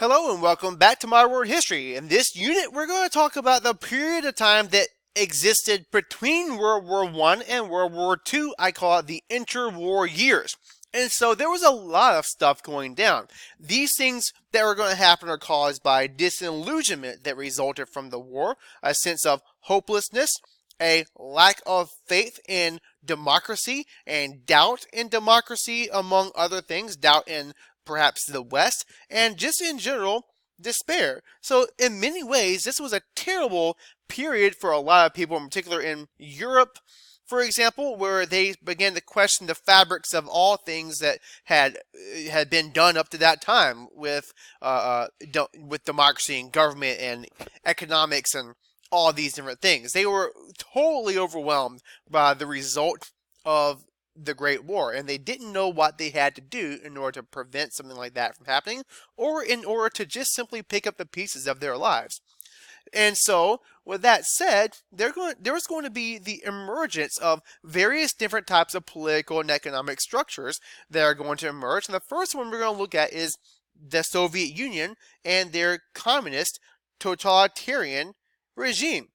Hello and welcome back to My World History. In this unit, we're going to talk about the period of time that existed between World War I and World War II. I call it the Interwar Years. And so there was a lot of stuff going down. These things that were going to happen are caused by disillusionment that resulted from the war, a sense of hopelessness, a lack of faith in democracy, and doubt in democracy, among other things, doubt in perhaps the West, and just in general, despair. So, in many ways, this was a terrible period for a lot of people, in particular in Europe, for example, where they began to question the fabrics of all things that had been done up to that time with democracy and government and economics and all these different things. They were totally overwhelmed by the result of the Great War, and they didn't know what they had to do in order to prevent something like that from happening, or in order to just simply pick up the pieces of their lives. And so, with that said, there was going to be the emergence of various different types of political and economic structures that are going to emerge. And the first one we're going to look at is the Soviet Union and their communist totalitarian regime.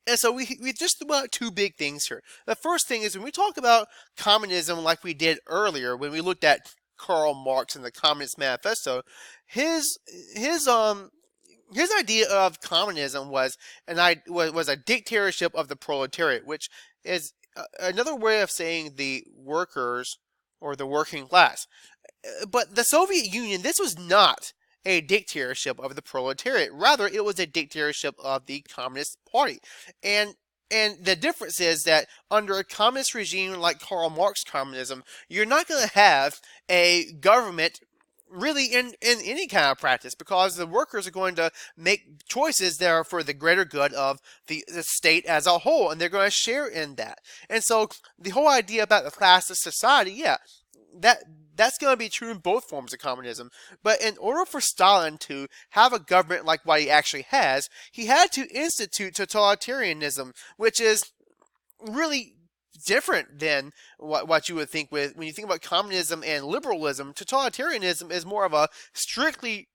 And so we just about two big things here. The first thing is when we talk about communism like we did earlier, when we looked at Karl Marx and the Communist Manifesto, his his um his idea of communism was a dictatorship of the proletariat, which is another way of saying the workers or the working class. But the Soviet Union, this was not a dictatorship of the proletariat. Rather, it was a dictatorship of the Communist Party. And the difference is that under a communist regime like Karl Marx communism, you're not going to have a government really in any kind of practice, because the workers are going to make choices that are for the greater good of the state as a whole, and they're going to share in that. And so the whole idea about the classless society, yeah, that's going to be true in both forms of communism. But in order for Stalin to have a government like what he actually has, he had to institute totalitarianism, which is really different than what you would think with when you think about communism and liberalism. Totalitarianism is more of a strictly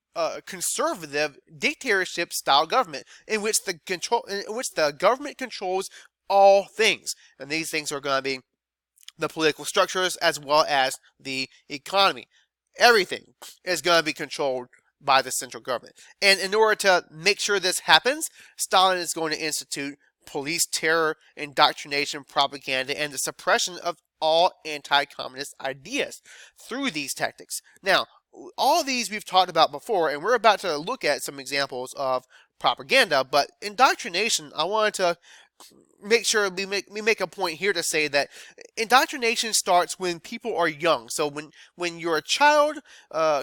conservative dictatorship style government in which the government controls all things, and these things are going to be the political structures as well as the economy. Everything is going to be controlled by the central government. And in order to make sure this happens, Stalin is going to institute police terror, indoctrination, propaganda, and the suppression of all anti-communist ideas through these tactics. Now, all of these we've talked about before, and we're about to look at some examples of propaganda, but indoctrination, I wanted to make sure we make a point here to say that indoctrination starts when people are young. So when you're a child, I'm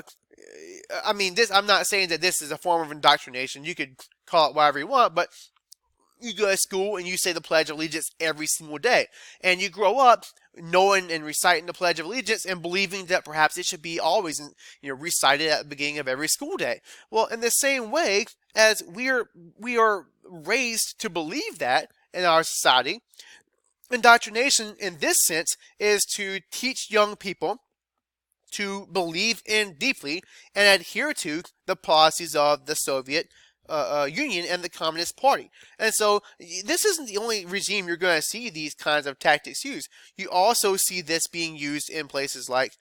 not saying that this is a form of indoctrination. You could call it whatever you want, but you go to school and you say the Pledge of Allegiance every single day, and you grow up knowing and reciting the Pledge of Allegiance and believing that perhaps it should be always recited at the beginning of every school day. Well, in the same way as we are raised to believe that in our society, indoctrination in this sense is to teach young people to believe in deeply and adhere to the policies of the Soviet Union and the Communist Party. And so this isn't the only regime you're going to see these kinds of tactics used. You also see this being used in places like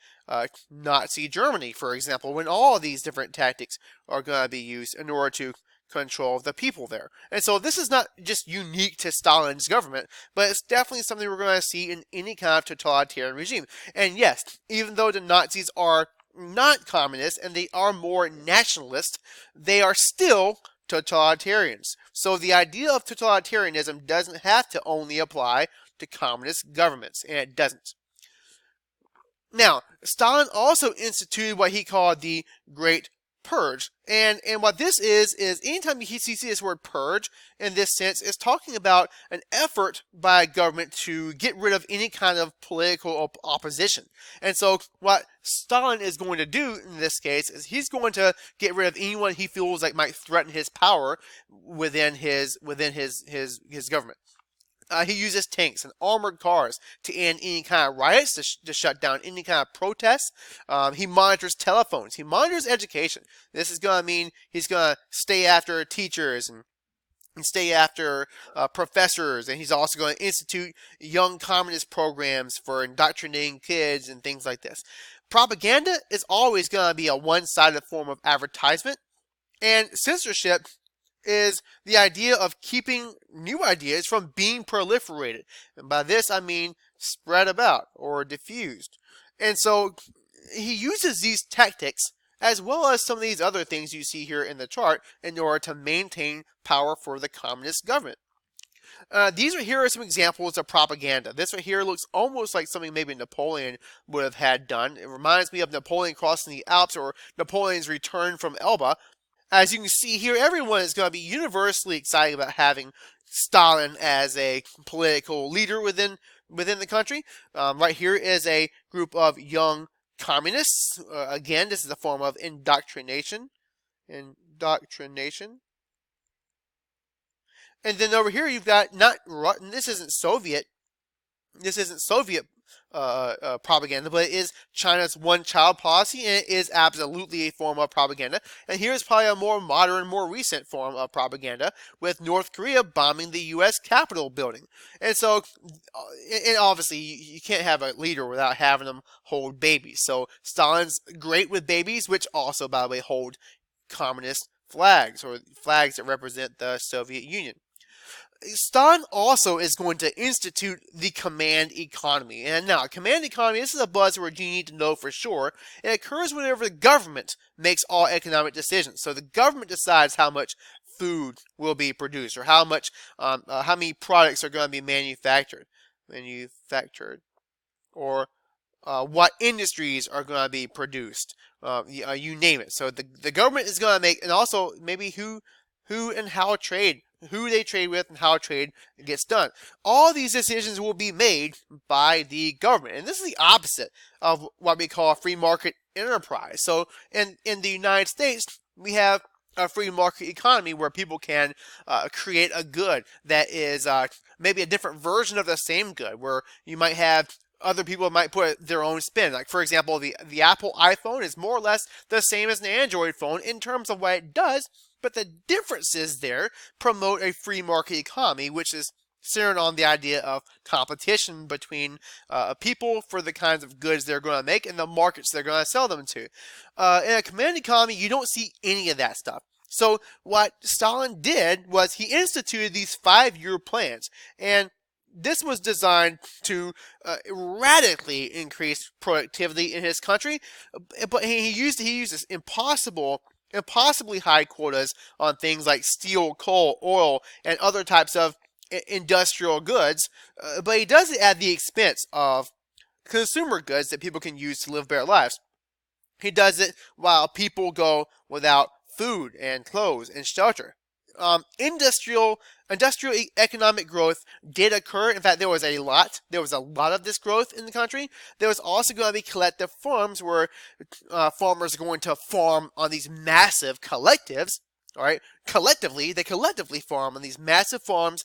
Nazi Germany, for example, when all of these different tactics are going to be used in order to control the people there. And so this is not just unique to Stalin's government, but it's definitely something we're going to see in any kind of totalitarian regime. And yes, even though the Nazis are not communist and they are more nationalist, they are still totalitarians. So the idea of totalitarianism doesn't have to only apply to communist governments, and it doesn't. Now, Stalin also instituted what he called the Great Purge. And what this is anytime you see this word purge in this sense, is talking about an effort by a government to get rid of any kind of political opposition. And so what Stalin is going to do in this case is he's going to get rid of anyone he feels like might threaten his power within his government. He uses tanks and armored cars to end any kind of riots, to shut down any kind of protests. He monitors telephones. He monitors education. This is going to mean he's going to stay after teachers and stay after professors, and he's also going to institute young communist programs for indoctrinating kids and things like this. Propaganda is always going to be a one-sided form of advertisement, and censorship is the idea of keeping new ideas from being proliferated. And by this I mean spread about or diffused. And so he uses these tactics as well as some of these other things you see here in the chart in order to maintain power for the communist government. Here are some examples of propaganda. This right here looks almost like something maybe Napoleon would have had done. It reminds me of Napoleon crossing the Alps or Napoleon's return from Elba. As you can see here, everyone is going to be universally excited about having Stalin as a political leader within the country. Right here is a group of young communists. Again, this is a form of indoctrination. Indoctrination. And then over here you've got this isn't Soviet. This isn't Soviet propaganda, but it is China's one-child policy, and it is absolutely a form of propaganda. And here's probably a more modern, more recent form of propaganda, with North Korea bombing the U.S. Capitol building. And so, and obviously, you can't have a leader without having them hold babies. So Stalin's great with babies, which also, by the way, hold communist flags, or flags that represent the Soviet Union. Stalin also is going to institute the command economy. And now, command economy, this is a buzzword you need to know for sure. It occurs whenever the government makes all economic decisions. So the government decides how much food will be produced, or how many products are going to be manufactured, or what industries are going to be produced. You name it. So the government is going to make, and also maybe who and how trade. Who they trade with and how trade gets done. All these decisions will be made by the government. And this is the opposite of what we call a free market enterprise. So in the United States, we have a free market economy where people can create a good that is maybe a different version of the same good, where you might have other people might put their own spin. Like, for example, the Apple iPhone is more or less the same as an Android phone in terms of what it does, but the differences there promote a free market economy, which is centered on the idea of competition between people for the kinds of goods they're going to make and the markets they're going to sell them to. In a command economy, you don't see any of that stuff. So what Stalin did was he instituted these 5-year plans, and this was designed to radically increase productivity in his country, but he used this impossibly high quotas on things like steel, coal, oil, and other types of industrial goods, but he does it at the expense of consumer goods that people can use to live better lives. He does it while people go without food and clothes and shelter. Industrial economic growth did occur. In fact, there was a lot of this growth in the country. There was also going to be collective farms where farmers are going to farm on these massive collectives. All right, they collectively farm on these massive farms,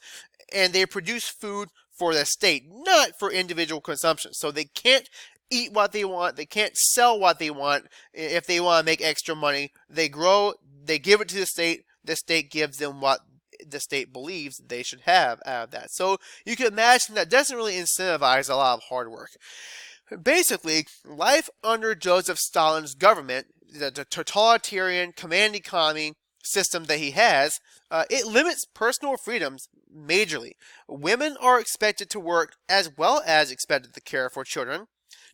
and they produce food for the state, not for individual consumption. So they can't eat what they want. They can't sell what they want. If they want to make extra money, they grow, they give it to the state. The state gives them what the state believes they should have out of that. So you can imagine that doesn't really incentivize a lot of hard work. Basically, life under Joseph Stalin's government, the totalitarian command economy system that he has, it limits personal freedoms majorly. Women are expected to work as well as expected to care for children.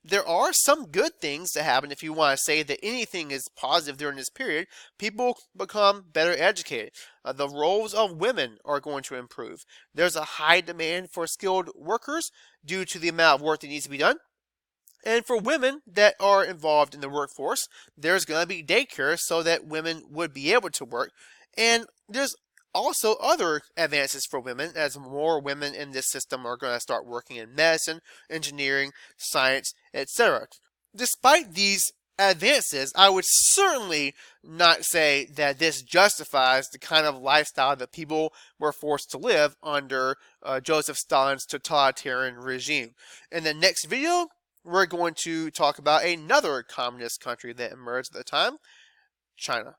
There are some good things that happen. If you want to say that anything is positive during this period, people become better educated. The roles of women are going to improve. There's a high demand for skilled workers due to the amount of work that needs to be done. And for women that are involved in the workforce, there's going to be daycare so that women would be able to work. And there's also other advances for women, as more women in this system are going to start working in medicine, engineering, science, etc. Despite these advances, I would certainly not say that this justifies the kind of lifestyle that people were forced to live under Joseph Stalin's totalitarian regime. In the next video, we're going to talk about another communist country that emerged at the time, China.